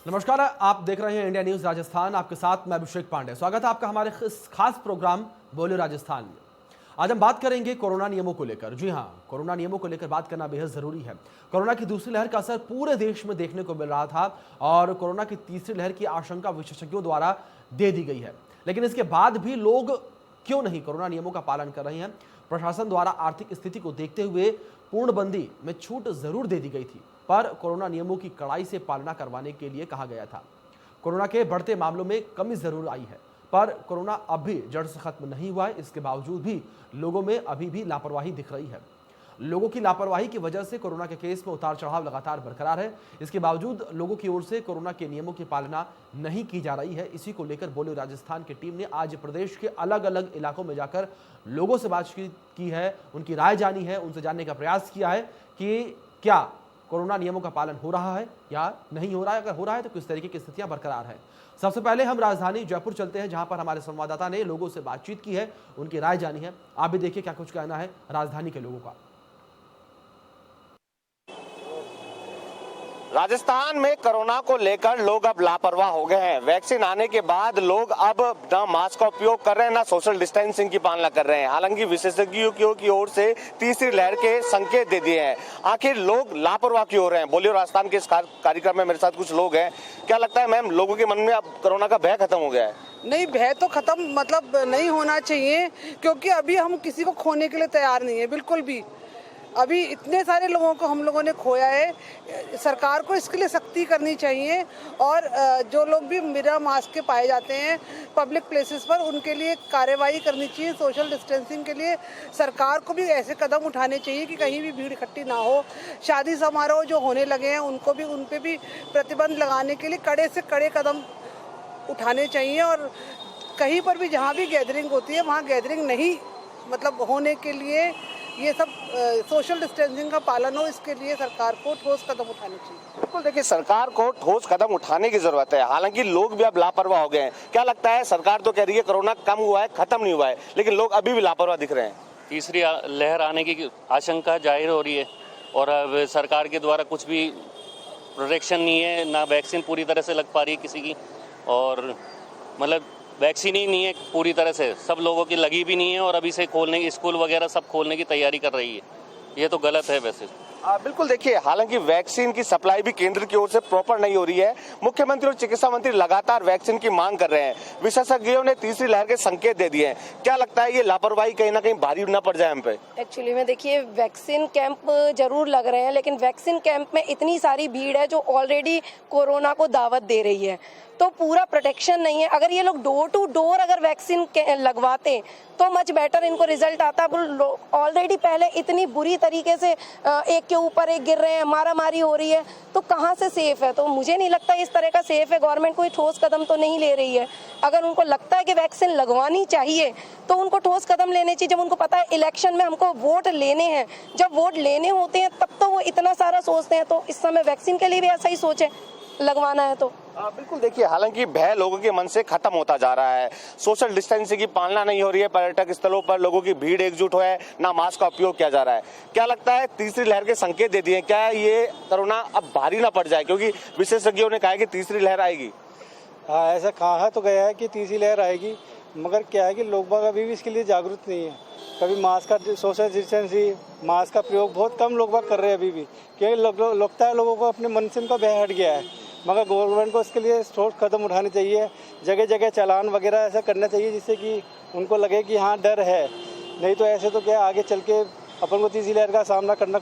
नमस्कार, आप देख रहे हैं इंडिया न्यूज राजस्थान। आपके साथ मैं अभिषेक पांडे। स्वागत है आपका हमारे इस खास प्रोग्राम बोलो राजस्थान में। आज हम बात करेंगे कोरोना नियमों को लेकर। जी हां, कोरोना नियमों को लेकर बात करना बेहद जरूरी है। कोरोना की दूसरी लहर का असर पूरे देश में देखने को मिल रहा था और कोरोना की तीसरी लहर की आशंका विशेषज्ञों द्वारा दे दी गई है, लेकिन इसके बाद भी लोग क्यों नहीं कोरोना नियमों का पालन कर रहे हैं। प्रशासन द्वारा आर्थिक स्थिति को देखते हुए पूर्णबंदी में छूट जरूर दे दी गई थी, पर कोरोना नियमों की कड़ाई से पालना करवाने के लिए कहा गया था। कोरोना के बढ़ते मामलों में कमी जरूर आई है, पर कोरोना अब भी जड़ से खत्म नहीं हुआ है। इसके बावजूद भी लोगों में अभी भी लापरवाही दिख रही है। लोगों की लापरवाही की वजह से कोरोना के केस में उतार चढ़ाव लगातार बरकरार है। इसके बावजूद लोगों की ओर से कोरोना के नियमों की पालना नहीं की जा रही है। इसी को लेकर बोलो राजस्थान की टीम ने आज प्रदेश के अलग अलग इलाकों में जाकर लोगों से बातचीत की है, उनकी राय जानी है, उनसे जानने का प्रयास किया है कि क्या कोरोना नियमों का पालन हो रहा है या नहीं हो रहा है। अगर हो रहा है तो किस तरीके की स्थितियां बरकरार है। सबसे पहले हम राजधानी जयपुर चलते हैं, जहां पर हमारे संवाददाता ने लोगों से बातचीत की है, उनकी राय जानी है। आप भी देखिए क्या कुछ कहना है राजधानी के लोगों का। राजस्थान में कोरोना को लेकर लोग अब लापरवाह हो गए हैं। वैक्सीन आने के बाद लोग अब ना मास्क का उपयोग कर रहे हैं, ना सोशल डिस्टेंसिंग की पालना कर रहे हैं। हालांकि विशेषज्ञों की ओर से तीसरी लहर के संकेत दे दिए हैं। आखिर लोग लापरवाह क्यों हो रहे हैं? बोलिए राजस्थान के इस कार्यक्रम में मेरे साथ कुछ लोग हैं। क्या लगता है मैम, लोगों के मन में अब कोरोना का भय खत्म हो गया है? नहीं, भय तो खत्म नहीं होना चाहिए, क्योंकि अभी हम किसी को खोने के लिए तैयार नहीं है, बिल्कुल भी। अभी इतने सारे लोगों को हम लोगों ने खोया है। सरकार को इसके लिए सख्ती करनी चाहिए और जो लोग भी बिना मास्क के पाए जाते हैं पब्लिक प्लेसेस पर, उनके लिए कार्रवाई करनी चाहिए। सोशल डिस्टेंसिंग के लिए सरकार को भी ऐसे कदम उठाने चाहिए कि कहीं भी भीड़ इकट्ठी ना हो। शादी समारोह जो होने लगे हैं उन पे भी प्रतिबंध लगाने के लिए कड़े से कड़े कदम उठाने चाहिए। और कहीं पर भी जहाँ भी गैदरिंग होती है वहाँ गैदरिंग नहीं होने के लिए ये सब सोशल डिस्टेंसिंग का पालन हो, इसके लिए सरकार को ठोस कदम उठाने चाहिए। बिल्कुल, देखिए सरकार को ठोस कदम उठाने की जरूरत है। हालांकि लोग भी अब लापरवाह हो गए हैं। क्या लगता है, सरकार तो कह रही है कोरोना कम हुआ है, खत्म नहीं हुआ है, लेकिन लोग अभी भी लापरवाह दिख रहे हैं। तीसरी लहर आने की आशंका जाहिर हो रही है और अब सरकार के द्वारा कुछ भी प्रोटेक्शन नहीं है, ना वैक्सीन पूरी तरह से लग पा रही है किसी की, और वैक्सीन ही नहीं है पूरी तरह से, सब लोगों की लगी भी नहीं है और अभी से खोलने की स्कूल वगैरह सब खोलने की तैयारी कर रही है। ये तो गलत है वैसे। बिल्कुल, देखिए हालांकि वैक्सीन की सप्लाई भी केंद्र की ओर से प्रॉपर नहीं हो रही है। मुख्यमंत्री और चिकित्सा मंत्री लगातार वैक्सीन की मांग कर रहे हैं। विशेषज्ञों ने तीसरी लहर के संकेत दे दिए हैं। क्या लगता है, ये लापरवाही कहीं ना कहीं भारी न पड़ जाए हम पे? एक्चुअली में देखिए, वैक्सीन कैंप जरूर लग रहे हैं, लेकिन वैक्सीन कैंप में इतनी सारी भीड़ है जो ऑलरेडी कोरोना को दावत दे रही है, तो पूरा प्रोटेक्शन नहीं है। अगर ये लोग डोर टू डोर अगर वैक्सीन लगवाते तो मच बेटर इनको रिजल्ट आता। ऑलरेडी पहले इतनी बुरी तरीके से एक के ऊपर एक गिर रहे हैं, मारामारी हो रही है, तो कहाँ से सेफ है? तो मुझे नहीं लगता इस तरह का सेफ है। गवर्नमेंट कोई ठोस कदम तो नहीं ले रही है। अगर उनको लगता है कि वैक्सीन लगवानी चाहिए तो उनको ठोस कदम लेने चाहिए। जब उनको पता है इलेक्शन में हमको वोट लेने हैं, जब वोट लेने होते हैं तब तो वो इतना सारा सोचते हैं, तो इस समय वैक्सीन के लिए भी ऐसा ही सोचे, लगवाना है तो। बिल्कुल, देखिए हालांकि भय लोगों के मन से खत्म होता जा रहा है। सोशल डिस्टेंसिंग की पालना नहीं हो रही है। पर्यटक स्थलों पर लोगों की भीड़ एकजुट है, ना मास्क का उपयोग किया जा रहा है। क्या लगता है, तीसरी लहर के संकेत दे दिए, क्या ये कोरोना अब भारी ना पड़ जाए? क्योंकि विशेषज्ञों ने कहा है कि तीसरी लहर आएगी। हाँ, ऐसा कहा तो गया है कि तीसरी लहर आएगी, मगर क्या है कि लोग बाग अभी भी इसके लिए जागरूक नहीं है। कभी मास्क का सोशल डिस्टेंसिंग, मास्क का प्रयोग बहुत कम लोग बाग कर रहे हैं अभी भी, क्योंकि लगता है लोगों को अपने मन से उनका भय हट गया है। मगर गवर्नमेंट को इसके लिए ठोस कदम उठाने चाहिए। जगह जगह चालान वगैरह ऐसा करना चाहिए जिससे कि उनको लगे कि हाँ डर है। नहीं तो ऐसे तो क्या आगे चल के अपन को तीसरी लहर का सामना करना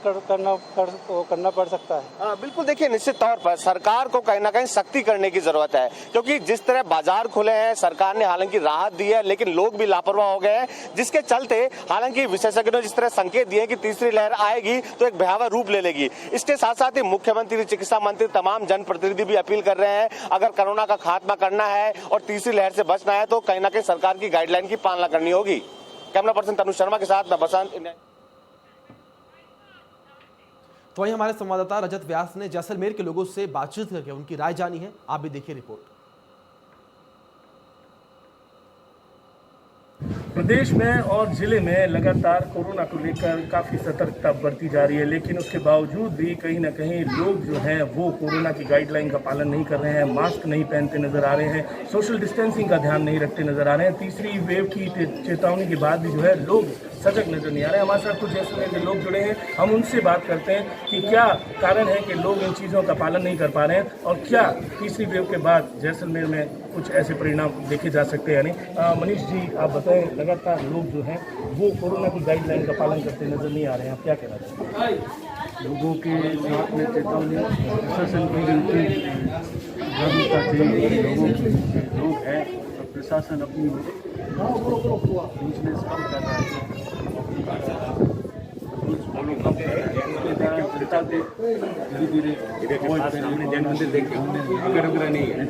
पड़ सकता है। बिल्कुल, देखिए निश्चित तौर पर सरकार को कहीं ना कहीं सख्ती करने की जरूरत है, क्योंकि जिस तरह बाजार खुले हैं, सरकार ने हालांकि राहत दी है, लेकिन लोग भी लापरवाह हो गए हैं, जिसके चलते हालांकि विशेषज्ञों ने जिस तरह संकेत दिए कि तीसरी लहर आएगी तो एक भयावह रूप ले लेगी। इसके साथ साथ ही मुख्यमंत्री, चिकित्सा मंत्री, तमाम जनप्रतिनिधि भी अपील कर रहे हैं, अगर कोरोना का खात्मा करना है और तीसरी लहर से बचना है तो कहीं ना कहीं सरकार की गाइडलाइन की पालना करनी होगी। कैमरा पर्सन तनु शर्मा के साथ मैं बसंत। तो वहीं हमारे संवाददाता रजत व्यास ने जैसलमेर के लोगों से बातचीत करके उनकी राय जानी है। आप भी देखिए रिपोर्ट। प्रदेश में और ज़िले में लगातार कोरोना को लेकर काफ़ी सतर्कता बरती जा रही है, लेकिन उसके बावजूद भी कहीं ना कहीं लोग जो हैं वो कोरोना की गाइडलाइन का पालन नहीं कर रहे हैं, मास्क नहीं पहनते नज़र आ रहे हैं, सोशल डिस्टेंसिंग का ध्यान नहीं रखते नज़र आ रहे हैं। तीसरी वेव की चेतावनी के बाद भी जो है लोग सजग नजर नहीं आ रहे हैं। हमारे साथ कुछ ऐसे के लोग जुड़े हैं, हम उनसे बात करते हैं कि क्या कारण है कि लोग इन चीज़ों का पालन नहीं कर पा रहे हैं और क्या तीसरी वेव के बाद जैसलमेर में कुछ ऐसे परिणाम देखे जा सकते हैं। यानी मनीष जी, आप बताएं, लगातार लोग जो हैं वो कोरोना की गाइडलाइन का पालन करते नजर नहीं आ रहे हैं, आप क्या कहना चाहते हैं? लोगों के साथ में चेतावनी प्रशासन की जागरूकता चाहिए। लोग हैं तो प्रशासन अपनी बिजनेस कम कर रहा है, फॉलो कम कर रहा है, इसके द्वारा जनता से धीरे धीरे जैन मंदिर देखिए अगर नहीं है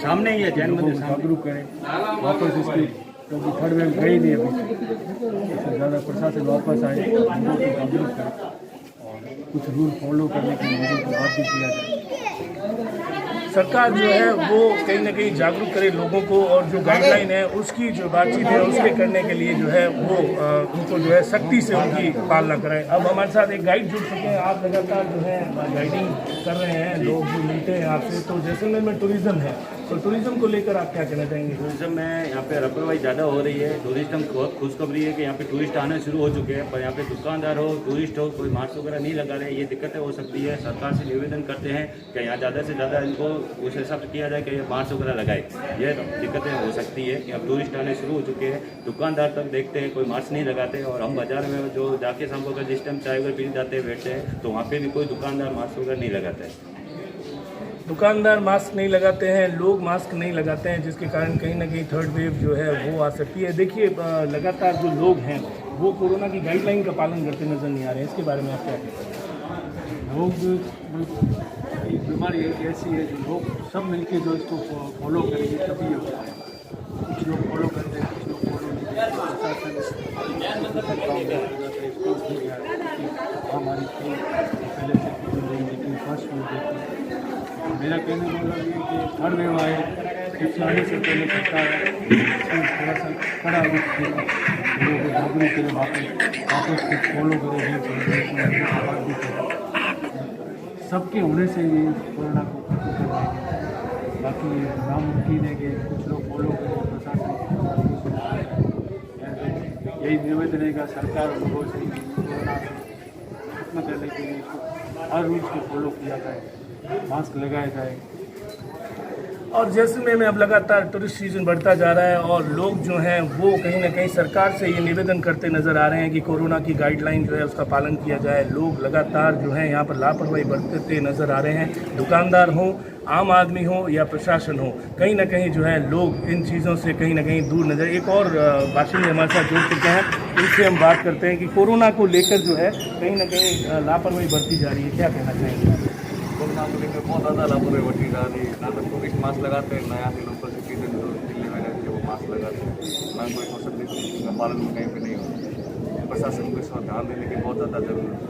सामने ही है जैन मंदिर, जागरूक करें वापस इसकी, क्योंकि थर्ड वेव गई नहीं अभी, इससे ज़्यादा प्रशासन वापस आए, लोगों को जागरूक करें और कुछ रूल फॉलो करने के लिए लोगों को बात भी किया जाए। सरकार जो है वो कहीं ना कहीं जागरूक करे लोगों को और जो गाइडलाइन है उसकी जो बातचीत है उसके करने के लिए जो है वो उनको जो है सख्ती से उनकी पालना कराएं। अब हमारे साथ एक गाइड जुड़ चुके हैं, आप लगातार जो है गाइडिंग कर रहे हैं, लोग जो मिलते हैं आपसे, तो जैसलमेर में टूरिज्म है, तो टूरिज्म को लेकर आप क्या कहना चाहेंगे? टूरिज्म में यहाँ पे लापरवाही ज़्यादा हो रही है। टूरिस्ट हम बहुत खुशखबरी है कि यहाँ पे टूरिस्ट आने शुरू हो चुके हैं, पर यहाँ पे दुकानदार हो, टूरिस्ट हो, कोई मास्क वगैरह नहीं लगा रहे, ये दिक्कतें हो सकती है। सरकार से निवेदन करते हैं कि यहाँ ज़्यादा से ज़्यादा इनको उस हिसाब से किया जाए कि ये मास्क वगैरह लगाए। ये दिक्कतें हो सकती है कि अब टूरिस्ट आने शुरू हो चुके हैं, दुकानदार तक देखते हैं कोई मास्क नहीं लगाते, और हम बाजार में जो जाके शाम को जिस टाइम चाय वगैरह पीने जाते हैं बैठते हैं तो वहाँ पे भी कोई दुकानदार मास्क वगैरह नहीं लगाता है। दुकानदार मास्क नहीं लगाते हैं, लोग मास्क नहीं लगाते हैं, जिसके कारण कहीं ना कहीं थर्ड वेव जो है वो आ सकती है। देखिए, लगातार जो लोग हैं वो कोरोना की गाइडलाइन का पालन करते नजर नहीं आ रहे हैं, इसके बारे में आप क्या कहते हैं? लोग एक बीमारी ऐसी है जो लोग सब मिलके जो इसको फॉलो करेंगे तभी होगा। कुछ लोग फॉलो करते हैं, कुछ लोग फॉलो नहीं करते। हमारी पहले से फर्स्ट वेव देखी, मेरा कहने का मतलब ये कि थर्ड वेव आए कुछ आने से पहले सरकार थोड़ा सा खड़ा रुख के लोगों को जागरूक करें, वापस कुछ फॉलो करें, सबके होने से ये कोरोना को खत्म कर देंगे। बाकी नामुमकिन है कि कुछ लोग फॉलो करें, प्रशासन यही निवेदन रहेगा सरकार और लोगों से कोरोना खत्म करने के लिए हर रूल्स को फॉलो किया जाए, मास्क लगाया जाए। और जैसलमेर में अब लगातार टूरिस्ट सीजन बढ़ता जा रहा है और लोग जो हैं वो कहीं ना कहीं सरकार से ये निवेदन करते नजर आ रहे हैं कि कोरोना की गाइडलाइन जो है उसका पालन किया जाए। लोग लगातार जो है यहाँ पर लापरवाही बरतते नजर आ रहे हैं, दुकानदार हों, आम आदमी हो या प्रशासन हो, कहीं ना कहीं जो है लोग इन चीज़ों से कहीं ना कहीं दूर नजर। एक और बाशिंदे हमारे साथ जुड़ चुके हैं, इनसे हम बात करते हैं कि कोरोना को लेकर जो है कहीं ना कहीं लापरवाही बरती जा रही है, क्या कहना चाहेंगे? कोरोना को लेकर बहुत ज़्यादा लापरवाही बरती जा रही है। ना तो टूरिस्ट मास्क लगाते हैं, नया दिन ऊपर से किसी दिल्ली में रहते वो मास्क लगाते हैं, ना कोई सोशल डिस्टेंसिंग का पालन कहीं पर नहीं होता। प्रशासन को इस पर ध्यान देने की बहुत ज़्यादा जरूरत है।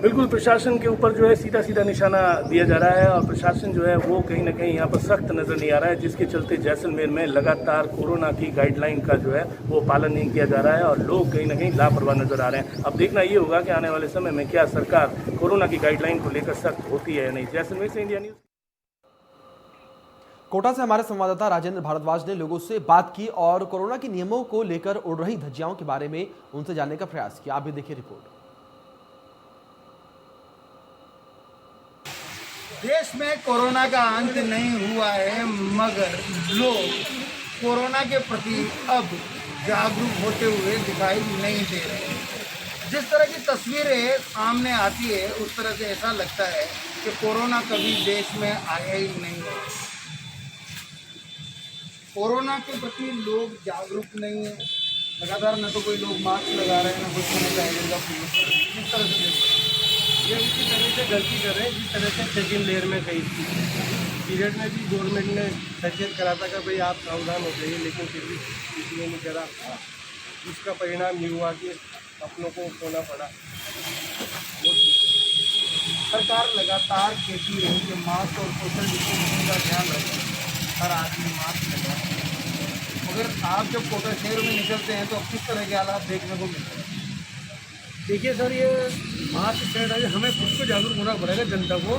बिल्कुल, प्रशासन के ऊपर जो है सीधा सीधा निशाना दिया जा रहा है और प्रशासन जो है वो कहीं ना कहीं यहाँ पर सख्त नज़र नहीं आ रहा है, जिसके चलते जैसलमेर में लगातार कोरोना की गाइडलाइन का जो है वो पालन नहीं किया जा रहा है और लोग कहीं ना कहीं लापरवाह नजर आ रहे हैं। अब देखना ये होगा कि आने वाले समय में क्या सरकार कोरोना की गाइडलाइन को लेकर सख्त होती है या नहीं। जैसलमेर से इंडिया न्यूज़। कोटा से हमारे संवाददाता राजेंद्र भारद्वाज ने लोगों से बात की और कोरोना के नियमों को लेकर उड़ रही धज्जियाओं के बारे में उनसे जानने का प्रयास किया। आप भी देखिए रिपोर्ट। देश में कोरोना का अंत नहीं हुआ है, मगर लोग कोरोना के प्रति अब जागरूक होते हुए दिखाई नहीं दे रहे। जिस तरह की तस्वीरें सामने आती है उस तरह से ऐसा लगता है कि कोरोना कभी देश में आया ही नहीं है। कोरोना के प्रति लोग जागरूक नहीं है, लगातार न तो कोई लोग मास्क लगा रहे हैं, न कुछ सैनिटाइजर का प्रयोग कर रहे हैं। किस तरह से ये उसी तरह से गलती कर रहे हैं जिस तरह से सेकेंड लेयर में गई थी। पीरियड में भी गवर्नमेंट ने सचेत करा था कि भाई आप सावधान हो जाइए, लेकिन फिर भी किसी ने नहीं करा। इसका परिणाम ये हुआ कि अपनों को खोना पड़ा। सरकार लगातार कहती है कि मास्क और सोशल डिस्टेंसिंग का ध्यान रखें, हर आदमी मास्क लगा, मगर आप जब कोटा शहर में निकलते हैं तो अब किस तरह के हालात देखने को मिलते हैं? देखिए सर, ये मास्क सैनिटाइजर हमें खुद को जागरूक होना पड़ेगा जनता को,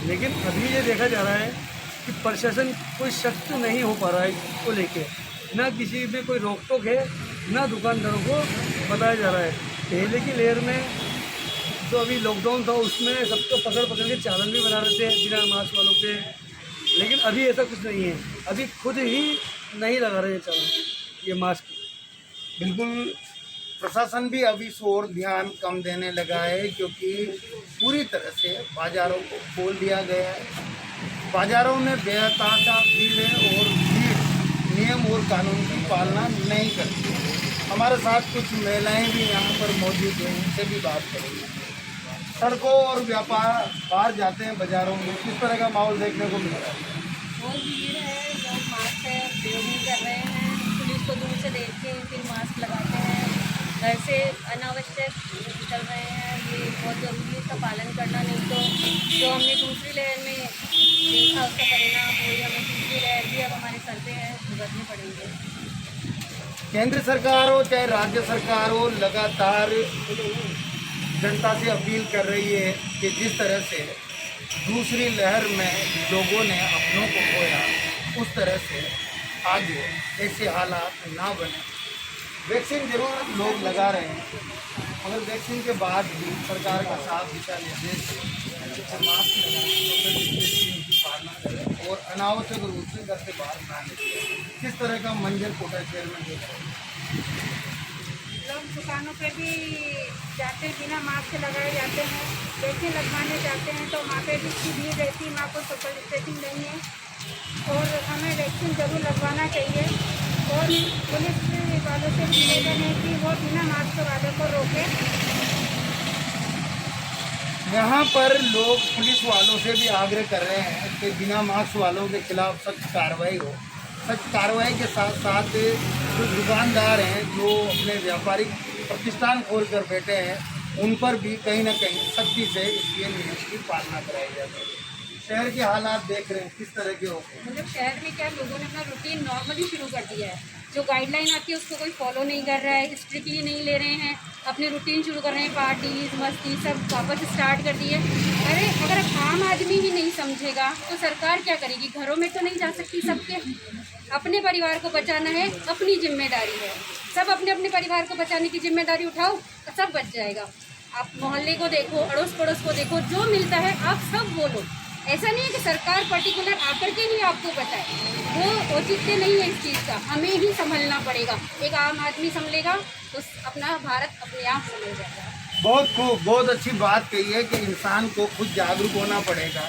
लेकिन अभी ये देखा जा रहा है कि प्रशासन कोई सख्त नहीं हो पा रहा है इसको लेके, ना किसी में कोई रोक टोक है, ना दुकानदारों को बताया जा रहा है। पहले की लहर में जो अभी लॉकडाउन था उसमें सबको पकड़ पकड़ के चालान भी बना रहे थे बिना मास्क वालों के, लेकिन अभी ऐसा कुछ नहीं है, अभी खुद ही नहीं लगा रहे हैं चालान ये मास्क। बिल्कुल, प्रशासन भी अभी इस ओर ध्यान कम देने लगा है, क्योंकि पूरी तरह से बाज़ारों को खोल दिया गया है। बाज़ारों में बेतहाशा भीड़ है और भीड़ नियम और कानून की पालना नहीं करती है। हमारे साथ कुछ महिलाएं भी यहाँ पर मौजूद हैं, उनसे भी बात करेंगे। सड़कों और व्यापार बाहर जाते हैं बाज़ारों में, किस तरह का माहौल देखने को मिल रहा है? बहुत भीड़ है, लोग मास्क है प्रयोग नहीं कर रहे हैं, पुलिस को दूर से देख के फिर मास्क लगाते हैं, घर से अनावश्यक चल रहे हैं। ये बहुत ज़रूरी है, इसका पालन करना, नहीं तो जो हमने दूसरी लहर में देखा उसका परिणाम वही हमें तीसरी लहर भी अब हमारे सर पे है, भुगतने पड़ेंगे। केंद्र सरकार हो चाहे राज्य सरकार हो, लगातार जनता से अपील कर रही है कि जिस तरह से दूसरी लहर में लोगों ने अपनों को खोया, उस तरह से आगे ऐसे हालात ना बने। वैक्सीन जरूर लोग लगा रहे हैं, मगर वैक्सीन के बाद भी सरकार का साफ दिशा निर्देश है मास्क लगाएं, सोशल डिस्टेंसिंग की पालना करें और अनावश्यक रूप से घर से बाहर ना निकलें। किस तरह का मंजर कोटा शहर में देख रहे हैं? लोग दुकानों पे भी जाते हैं, बिना मास्क लगाए जाते हैं, वैक्सीन लगवाने जाते हैं तो वहाँ पे भी इतनी भीड़ रहती है, वहाँ पर सोशल डिस्टेंसिंग नहीं है और हमें वैक्सीन ज़रूर लगवाना चाहिए। और पुलिस वालों से निवेदन है कि वो बिना मास्क वालों को रोकें। यहाँ पर लोग पुलिस वालों से भी आग्रह कर रहे हैं कि बिना मास्क वालों के खिलाफ सख्त कार्रवाई हो। सख्त कार्रवाई के साथ साथ जो दुकानदार हैं, जो अपने व्यापारिक प्रतिष्ठान खोल कर बैठे हैं, उन पर भी कहीं ना कहीं सख्ती से इसके नियम की पालना कराई जाती है। शहर के हालात देख रहे हैं किस तरह के हो, मतलब शहर में क्या लोगों ने अपना रूटीन नॉर्मली शुरू कर दिया है, जो गाइडलाइन आती है उसको कोई फॉलो नहीं कर रहा है, स्ट्रिक्टली नहीं ले रहे हैं, अपने रूटीन शुरू कर रहे हैं, पार्टीज मस्ती सब वापस स्टार्ट कर दी है। अरे अगर आम आदमी ही नहीं समझेगा तो सरकार क्या करेगी? घरों में तो नहीं जा सकती, सबके अपने परिवार को बचाना है, अपनी जिम्मेदारी है। सब अपने अपने परिवार को बचाने की जिम्मेदारी उठाओ तो सब बच जाएगा। आप मोहल्ले को देखो, अड़ोस पड़ोस को देखो, जो मिलता है आप सब बोलो। ऐसा नहीं है कि सरकार पर्टिकुलर आकर के ही आपको बताए, वो औचित्य नहीं है इस चीज़ का, हमें ही संभलना पड़ेगा। एक आम आदमी संभलेगा तो अपना भारत अपने आप संभल जाएगा। बहुत खूब, बहुत अच्छी बात कही है कि इंसान को खुद जागरूक होना पड़ेगा।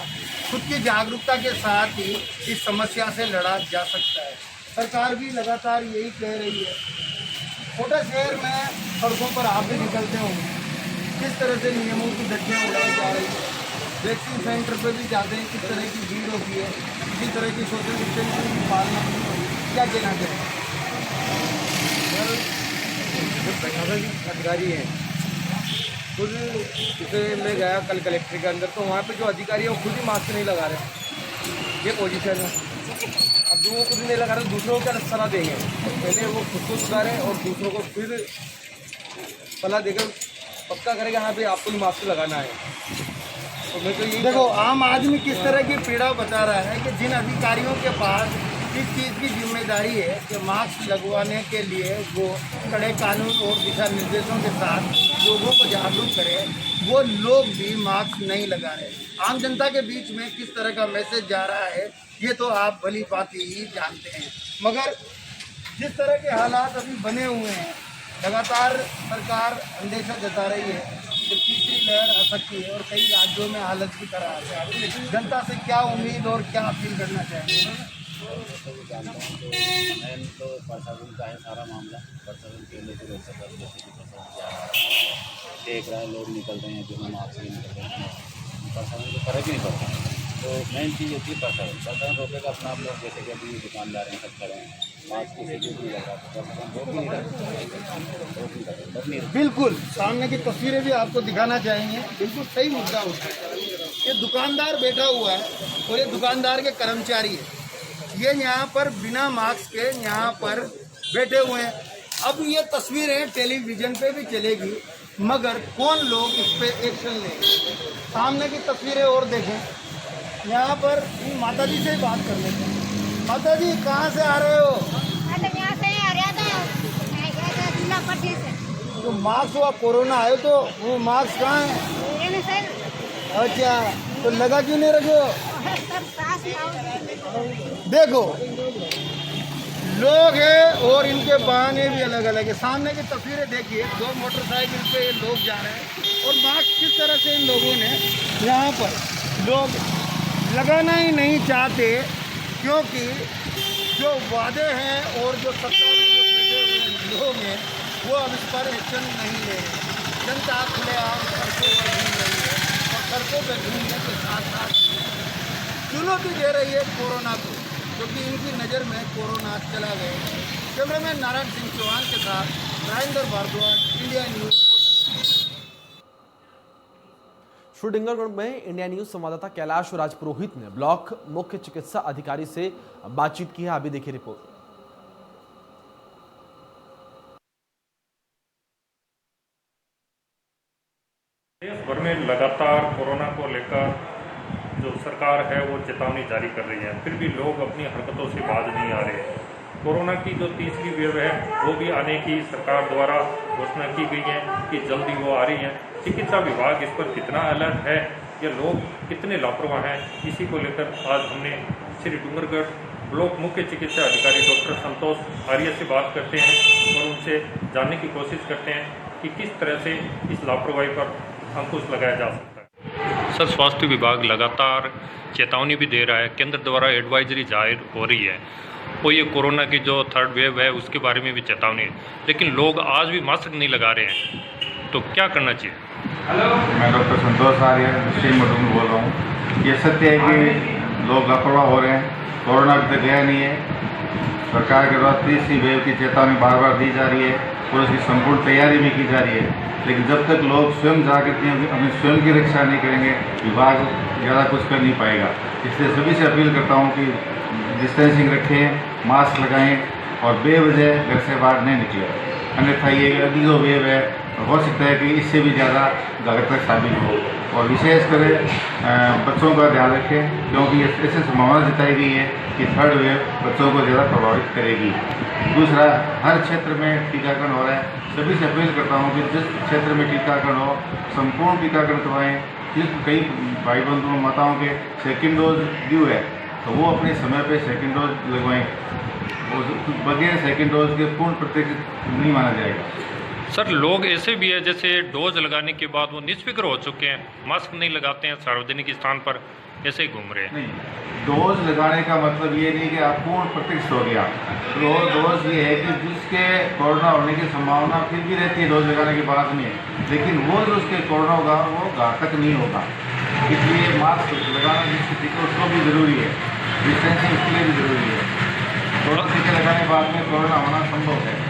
खुद की जागरूकता के साथ ही इस समस्या से लड़ा जा सकता है। सरकार भी लगातार यही कह रही है। कोटा शहर में सड़कों पर आप भी निकलते होंगे, किस तरह से नियमों की धज्जियां उड़ाई जा रही है। वैक्सीन सेंटर पर भी जाते हैं, किस तरह की भीड़ होती है, किसी तरह की सोशल डिस्टेंसिंग की पालना नहीं होती। क्या कहना चाहिए? जो प्रशासन अधिकारी हैं, खुद जैसे मैं गया कल कलेक्टर के अंदर, तो वहाँ पे जो अधिकारी है वो खुद ही मास्क नहीं लगा रहे। ये पोजीशन है। अब जो वो खुद नहीं लगा रहे, दूसरों को क्या सलाह देंगे? पहले वो खुद को सुधारें और दूसरों को फिर सलाह देकर पक्का करेगा हाँ भाई आपको भी मास्क लगाना है। तो मैं तो यही देखो, आम आदमी किस तरह की पीड़ा बता रहा है कि जिन अधिकारियों के पास इस चीज़ की जिम्मेदारी है कि मास्क लगवाने के लिए वो कड़े कानून और दिशा निर्देशों के साथ लोगों को जागरूक करें, वो लोग भी मास्क नहीं लगा रहे। आम जनता के बीच में किस तरह का मैसेज जा रहा है ये तो आप भली भांति ही जानते हैं। मगर जिस तरह के हालात अभी बने हुए हैं, लगातार सरकार अंदेशा जता रही है कि तीसरी लहर आ सकती है और कई राज्यों में हालत भी खराब है। जनता से क्या उम्मीद और क्या अपील करना चाहिए? मैन तो प्रशासन का है सारा मामला। प्रशासन केंद्र से वैसे कर देख रहा है, लोग निकल रहे हैं बिना मास्क से निकल रहे हैं, प्रशासन को फर्क ही नहीं पड़ता। तो मेन चीज़ होती है प्रशासन रोकेगा अपना आप लोग, जैसे कि अभी दुकानदार हैं सब खड़े हैं, मास्क किसी को नहीं लगा, प्रशासन रोक नहीं रहा। बिल्कुल, सामने की तस्वीरें भी आपको दिखाना चाहेंगे। बिल्कुल सही मुद्दा उठा है। ये दुकानदार बैठा हुआ है और ये दुकानदार के कर्मचारी है। ये यहाँ पर बिना मास्क के यहाँ पर बैठे हुए हैं। अब ये तस्वीरें टेलीविजन पे भी चलेगी, मगर कौन लोग इस पे एक्शन लेंगे? सामने की तस्वीरें और देखें। यहाँ पर इन माता जी से बात कर लेते हैं। माता जी कहाँ से आ रहे हो? यहाँ से जिला पट्टी से। जो मास्क हुआ कोरोना आयो तो वो मास्क कहाँ है? अच्छा, तो लगा क्यों नहीं रखे हो? देखो लोग हैं और इनके बहाने भी अलग अलग है। सामने की तस्वीरें देखिए, 2 मोटरसाइकिल पे लोग जा रहे हैं और मास्क किस तरह से इन लोगों ने यहाँ पर लोग लगाना ही नहीं चाहते, क्योंकि जो वादे हैं और जो सत्ता में जो बैठे हुए लोग हैं वो अब इस पर एक्शन नहीं ले रहे। जनता खुलेआम सड़कों पर घूम रही है और सड़कों पर घूमने के साथ साथ चुनौती दे रही है कोरोना को, क्योंकि इनकी नज़र में कोरोना चला गया। कैमरामैन नारायण सिंह चौहान के साथ राजेंद्र भारद्वाज, इंडिया न्यूज़। श्रीडंगरगढ़ में इंडिया न्यूज संवाददाता कैलाश राज पुरोहित ने ब्लॉक मुख्य चिकित्सा अधिकारी से बातचीत की है। अभी देखिए रिपोर्ट। देश भर में लगातार कोरोना को लेकर जो सरकार है वो चेतावनी जारी कर रही है, फिर भी लोग अपनी हरकतों से बाज नहीं आ रहे। कोरोना की जो तीसरी वेव है वो भी आने की सरकार द्वारा घोषणा की गई है कि जल्दी वो आ रही है। चिकित्सा विभाग इस पर कितना अलर्ट है या लोग कितने लापरवाह हैं, इसी को लेकर आज हमने श्री डूंगरगढ़ ब्लॉक मुख्य चिकित्सा अधिकारी डॉक्टर संतोष आर्य से बात करते हैं और उनसे जानने की कोशिश करते हैं कि किस तरह से इस लापरवाही पर अंकुश लगाया जा सकता है। सर, स्वास्थ्य विभाग लगातार चेतावनी भी दे रहा है, केंद्र द्वारा एडवाइजरी जारी हो रही है, वो ये कोरोना की जो 3rd वेव है उसके बारे में भी चेतावनी है, लेकिन लोग आज भी मास्क नहीं लगा रहे हैं, तो क्या करना चाहिए? मैं डॉक्टर संतोष आर्य डिस्ट्रिक्ट मधुबन बोल रहा हूँ। ये सत्य है कि लोग लापरवाह हो रहे हैं, कोरोना अभी तक गया नहीं है। सरकार के द्वारा तीसरी वेव की चेतावनी बार बार दी जा रही है और उसकी संपूर्ण तैयारी भी की जा रही है, लेकिन जब तक लोग स्वयं जागृति अपनी स्वयं की रक्षा नहीं करेंगे, विभाग ज़्यादा कुछ कर नहीं पाएगा। इसलिए सभी से अपील करता हूँ कि डिस्टेंसिंग रखें, मास्क लगाएं और बेवजह घर से बाहर नहीं निकलें, अन्यथा ये अगली जो वेव है हो सकता है कि इससे भी ज़्यादा घातक साबित हो। और विशेषकर बच्चों का ध्यान रखें, क्योंकि ऐसी संभावना जताई गई है कि 3rd वेव बच्चों को ज़्यादा प्रभावित करेगी। दूसरा, हर क्षेत्र में टीकाकरण हो रहा है, सभी से अपील करता हूँ कि जिस क्षेत्र में टीकाकरण हो संपूर्ण टीकाकरण करवाएँ। जिस कई भाई बंधुओं माताओं के 2nd डोज ड्यू है तो वो अपने समय पे 2nd डोज लगवाएं, बगैर 2nd डोज के पूर्ण प्रोटेक्शन नहीं माना जाएगा। सर, लोग ऐसे भी है जैसे डोज लगाने के बाद वो निष्फिक्र हो चुके हैं, मास्क नहीं लगाते हैं, सार्वजनिक स्थान पर ऐसे ही घूम रहे हैं। नहीं, डोज लगाने का मतलब ये नहीं कि आप पूर्ण प्रोटेक्ट हो गया। डोज ये है कि जिसके कोरोना होने की संभावना फिर भी रहती है डोज लगाने के बाद में, लेकिन वो जो उसके कोरोना होगा वो घातक नहीं होगा। इसलिए मास्क लगाना जिसकी टीका उसको भी ज़रूरी है, डिस्टेंसिंग उसके लिए भी ज़रूरी है। दोनों टीके लगाने के बाद में कोरोना होना संभव है।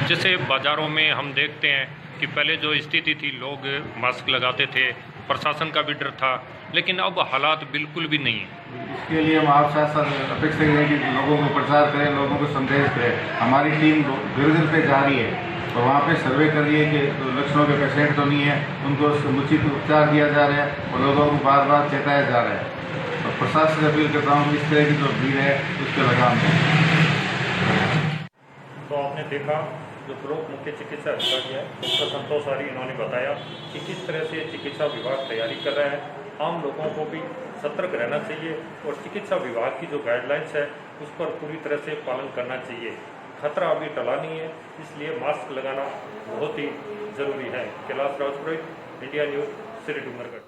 जैसे बाज़ारों में हम देखते हैं कि पहले जो स्थिति थी लोग मास्क लगाते थे, प्रशासन का भी डर था, लेकिन अब हालात बिल्कुल भी नहीं है। इसके लिए हम आप साथ साथ अपेक्षा करें कि लोगों को प्रचार करें, लोगों को संदेश करें। हमारी टीम घर घर पे जा रही है और वहाँ पे सर्वे कर रही है कि लक्षणों के पेशेंट तो नहीं है, उनको समुचित उपचार दिया जा रहा है और लोगों को बार बार चेताया जा रहा है। और प्रशासन से अपील करता हूँ इस तरह की जो भीड़ है उसके लगाम दें। तो आपने देखा जो ब्लॉक मुख्य चिकित्सा अधिकारी है डॉक्टर संतोष आर्य, इन्होंने बताया कि किस तरह से चिकित्सा विभाग तैयारी कर रहा है। आम लोगों को भी सतर्क रहना चाहिए और चिकित्सा विभाग की जो गाइडलाइंस है उस पर पूरी तरह से पालन करना चाहिए। खतरा अभी टला नहीं है, इसलिए मास्क लगाना बहुत ही ज़रूरी है। Kailash Raj Purohit, India news, Shri Dungargarh.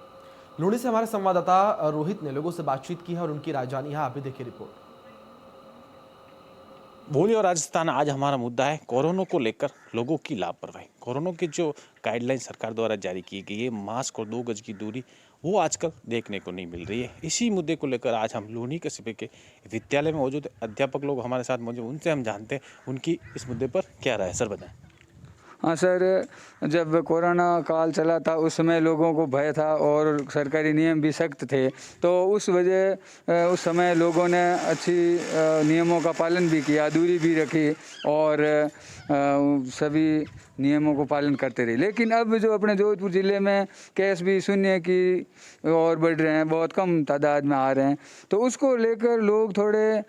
लूणी से हमारे संवाददाता रोहित ने लोगों से बातचीत की है और उनकी राय जानी है। अभी देखिए रिपोर्ट। बोली और राजस्थान आज हमारा मुद्दा है कोरोना को लेकर लोगों की लापरवाही। कोरोना की जो गाइडलाइन सरकार द्वारा जारी की गई है, मास्क और 2 गज की दूरी, वो आजकल देखने को नहीं मिल रही है। इसी मुद्दे को लेकर आज हम लूणी कस्बे के विद्यालय में मौजूद अध्यापक लोग हमारे साथ मौजूद, उनसे हम जानते हैं उनकी इस मुद्दे पर क्या राय है। सर बताएं। हाँ सर, जब कोरोना काल चला था उस समय लोगों को भय था और सरकारी नियम भी सख्त थे, तो उस उस समय लोगों ने अच्छी नियमों का पालन भी किया, दूरी भी रखी और सभी नियमों को पालन करते रहे। लेकिन अब जो अपने जोधपुर ज़िले में केस भी शून्य की और बढ़ रहे हैं, बहुत कम तादाद में आ रहे हैं, तो उसको लेकर लोग थोड़े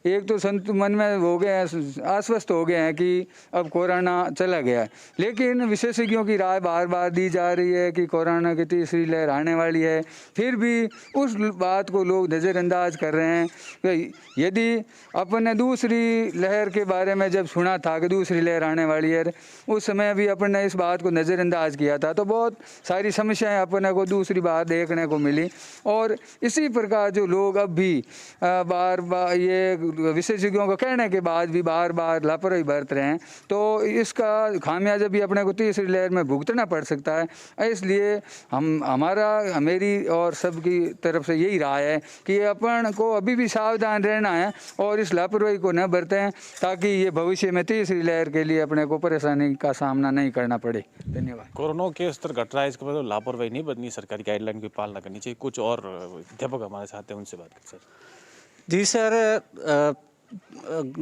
एक तो मन में हो गए हैं, आश्वस्त हो गए हैं कि अब कोरोना चला गया है। लेकिन विशेषज्ञों की राय बार बार दी जा रही है कि कोरोना की तीसरी लहर आने वाली है, फिर भी उस बात को लोग नज़रअंदाज कर रहे हैं कि यदि अपन ने दूसरी लहर के बारे में जब सुना था कि दूसरी लहर आने वाली है, उस समय भी अपन ने इस बात को नज़रअंदाज किया था, तो बहुत सारी समस्याएं अपन को दूसरी बार देखने को मिली। और इसी प्रकार जो लोग अब भी बार बार ये विशेषज्ञों को कहने के बाद भी बार बार लापरवाही बरत रहे हैं, तो इसका खामियाजा भी अपने को तीसरी लहर में भुगतना पड़ सकता है। इसलिए मेरी और सबकी तरफ से यही राय है कि अपन को अभी भी सावधान रहना है और इस लापरवाही को न बरतें, ताकि ये भविष्य में तीसरी लहर के लिए अपने को परेशानी का सामना नहीं करना पड़े। धन्यवाद। कोरोना के स्तर घट रहा है, इसके बाद लापरवाही नहीं बरतनी, सरकारी गाइडलाइन की पालना करनी चाहिए। कुछ और अध्यापक हमारे साथ हैं, उनसे बात करते हैं। जी सर,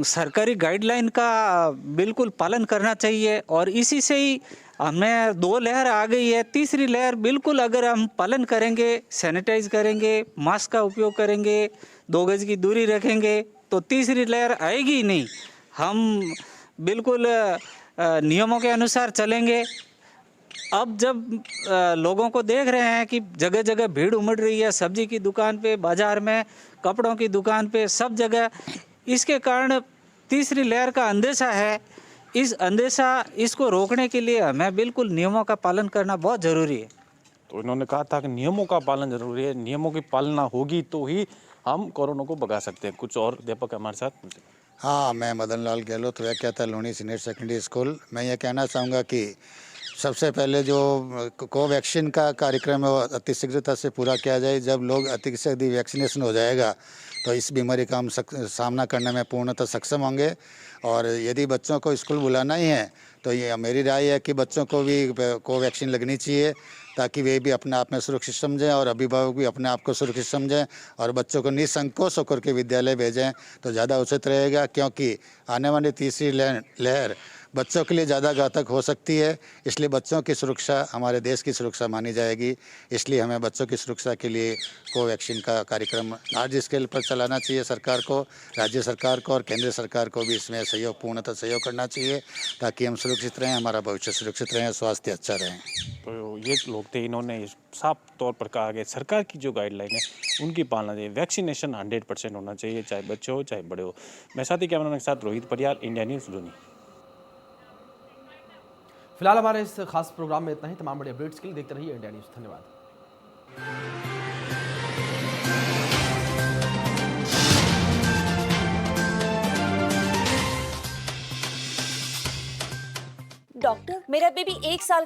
सरकारी गाइडलाइन का बिल्कुल पालन करना चाहिए और इसी से ही हमें 2 लहर आ गई है, तीसरी लहर बिल्कुल अगर हम पालन करेंगे, सैनिटाइज करेंगे, मास्क का उपयोग करेंगे, 2 गज की दूरी रखेंगे, तो तीसरी लहर आएगी ही नहीं। हम बिल्कुल नियमों के अनुसार चलेंगे। अब जब लोगों को देख रहे हैं कि जगह जगह भीड़ उमड़ रही है, सब्जी की दुकान पे, बाज़ार में, कपड़ों की दुकान पे, सब जगह, इसके कारण तीसरी लहर का अंदेशा है। इसको रोकने के लिए हमें बिल्कुल नियमों का पालन करना बहुत ज़रूरी है। तो इन्होंने कहा था कि नियमों का पालन ज़रूरी है, नियमों की पालना होगी तो ही हम कोरोना को भगा सकते हैं। कुछ और अध्यापक हमारे साथ। हाँ, मैं मदन लाल गहलोत, व्याख्याता लूणी सीनियर सेकेंडरी स्कूल। मैं ये कहना चाहूँगा कि सबसे पहले जो कोवैक्सीन का कार्यक्रम है वो अतिशीघ्रता से पूरा किया जाए। जब लोग अतिशीघ्र वैक्सीनेशन हो जाएगा तो इस बीमारी का हम सामना करने में पूर्णतः सक्षम होंगे। और यदि बच्चों को स्कूल बुलाना ही है तो ये मेरी राय है कि बच्चों को भी कोवैक्सीन लगनी चाहिए, ताकि वे भी अपने आप में सुरक्षित समझें और अभिभावक भी अपने आप को सुरक्षित समझें और बच्चों को निसंकोच होकर के विद्यालय भेजें तो ज़्यादा उचित रहेगा। क्योंकि आने वाली तीसरी लहर बच्चों के लिए ज़्यादा घातक हो सकती है, इसलिए बच्चों की सुरक्षा हमारे देश की सुरक्षा मानी जाएगी। इसलिए हमें बच्चों की सुरक्षा के लिए कोवैक्सीन का कार्यक्रम लार्ज स्केल पर चलाना चाहिए। सरकार को, राज्य सरकार को और केंद्र सरकार को भी इसमें पूर्णतः सहयोग करना चाहिए, ताकि हम सुरक्षित रहें, हमारा भविष्य सुरक्षित रहें, स्वास्थ्य अच्छा रहें। तो ये लोग थे, इन्होंने साफ तौर पर कहा कि सरकार की जो गाइडलाइन है उनकी पालना चाहिए। वैक्सीनेशन 100% होना चाहिए, चाहे बच्चे हो चाहे बड़े हो। मैं साथी कैमरामैन के साथ रोहित परियार, इंडिया न्यूज़, लूनी। फिलहाल हमारे इस खास प्रोग्राम में इतना ही। तमाम बड़े अपडेट्स के लिए देखते रहिए इंडिया न्यूज़। धन्यवाद। डॉक्टर, मेरा बेबी 1 साल